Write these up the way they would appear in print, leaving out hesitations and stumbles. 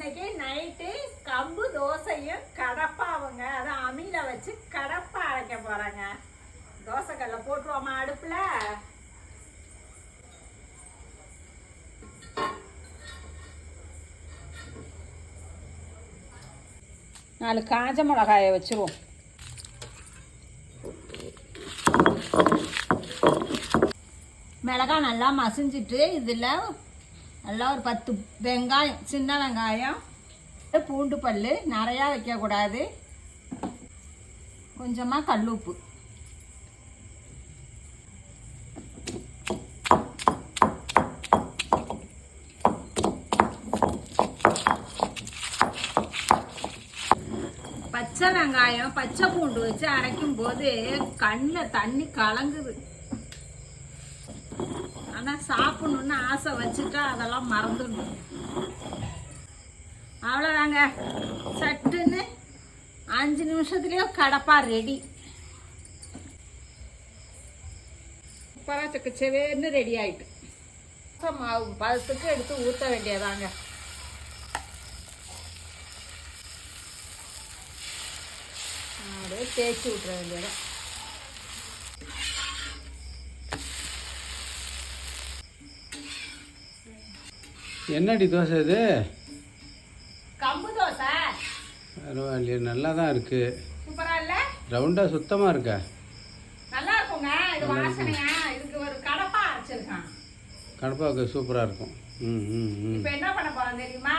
இன்னைக்கு நைட்டு கம்பு தோசையும் கடப்பாவுங்க. அதான் அம்மியில வச்சு கடப்பா அரைக்க போறாங்க. தோசைக்கல்ல போட்டுருவோமா அடுப்புல. நாலு காஞ்ச மிளகாயை வச்சிருவோம். மிளகாய் நல்லா மசிஞ்சிட்டு இதில் நல்லா ஒரு 10 வெங்காயம், சின்ன வெங்காயம், பூண்டு பல் நிறையா வைக்கக்கூடாது, கொஞ்சமாக கல்லுப்பு, பச்சை வெங்காயம் பச்சை பூண்டு வச்சு அரைக்கும் போது கண்ணில் தண்ணி கலங்குது. ஆனால் சாப்பிடணுன்னு ஆசை வச்சுட்டா அதெல்லாம் மறந்துடணும். அவ்வளோதாங்க, சட்டுன்னு 5 நிமிஷத்துலேயே கடப்பா ரெடி. சூப்பராக செவேன்னு ரெடி ஆகிட்டு மாவு பதத்துக்கு எடுத்து ஊற்ற வேண்டியதாங்க. அப்படியே தேய்ச்சி விட்டுற வேண்டியதான். என்னடி தோசை இது? கம்பு தோசை. பரவாயில்லையே, நல்லா தான் இருக்கு. சூப்பரா இல்ல? ரவுண்டா சுத்தமா இருக்கா? நல்லா இருக்குங்க. இது வாசனையா இதுக்கு ஒரு கடப்பா அரைச்சிருக்கான். கடப்பாவுக்கு சூப்பரா இருக்கும். இப்போ என்ன பண்ண போறோம் தெரியுமா?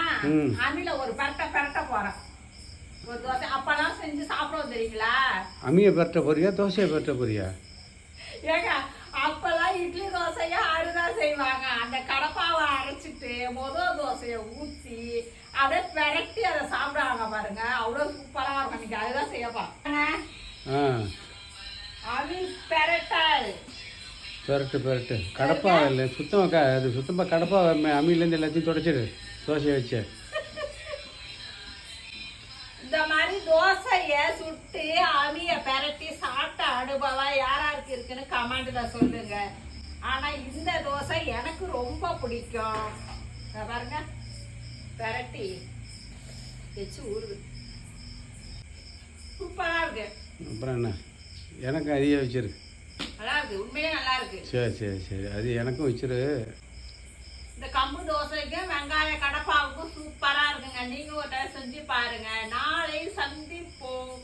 அம்மியில ஒரு பரட்ட போறோம். ஒரு தோசை அப்பெல்லாம் செஞ்சு சாப்பிடுவோம் தெரியுங்களா? அம்மியை பரட்ட போறியா தோசையை பரட்ட போறியா? ஏங்க அப்பெல்லாம் இட்லி தோசையா அழுதான் செய்வாங்க. அந்த கடப்பாவை அரைச்சிட்டு முதல் தோசையை ஊற்றி அப்படியே பெரட்டி அதை சாப்பிடுவாங்க பாருங்க. அவ்வளோ சூப்பராக இருக்கும். இன்னைக்கு அதுதான் செய்யப்பா. அது பெரட்டல். பெரட்டு கடப்பா இல்லை சுத்தமாக. அது சுத்தமாக கடப்பா அம்மியிலேருந்து எல்லாத்தையும் தொடச்சிடு தோசையை வச்சு. இந்த மாதிரி தோசைய சுட்டு அவிய பெரட்டி சாப்பிட்ட அனுபவம் யாராருக்கு இருக்குன்னு கமெண்ட்ல சொல்லுங்க. ஆனா இந்த தோசை எனக்கு ரொம்ப பிடிக்கும். பாருங்க, பெரட்டி வச்சு ஊறுது, சூப்பரா இருக்கு. அப்புறம் என்ன, எனக்கு அதிக வச்சிரு. நல்லா இருக்கு, உண்மையிலே நல்லா இருக்கு. சரி அது எனக்கும் வச்சிரு. இந்த கம்பு தோசைக்கும் வெங்காய கடப்பாவுக்கும் சூப்பரா இருக்குங்க. நீங்க ஒரு டைம் செஞ்சு பாருங்க. நாளை சந்திப்போம்.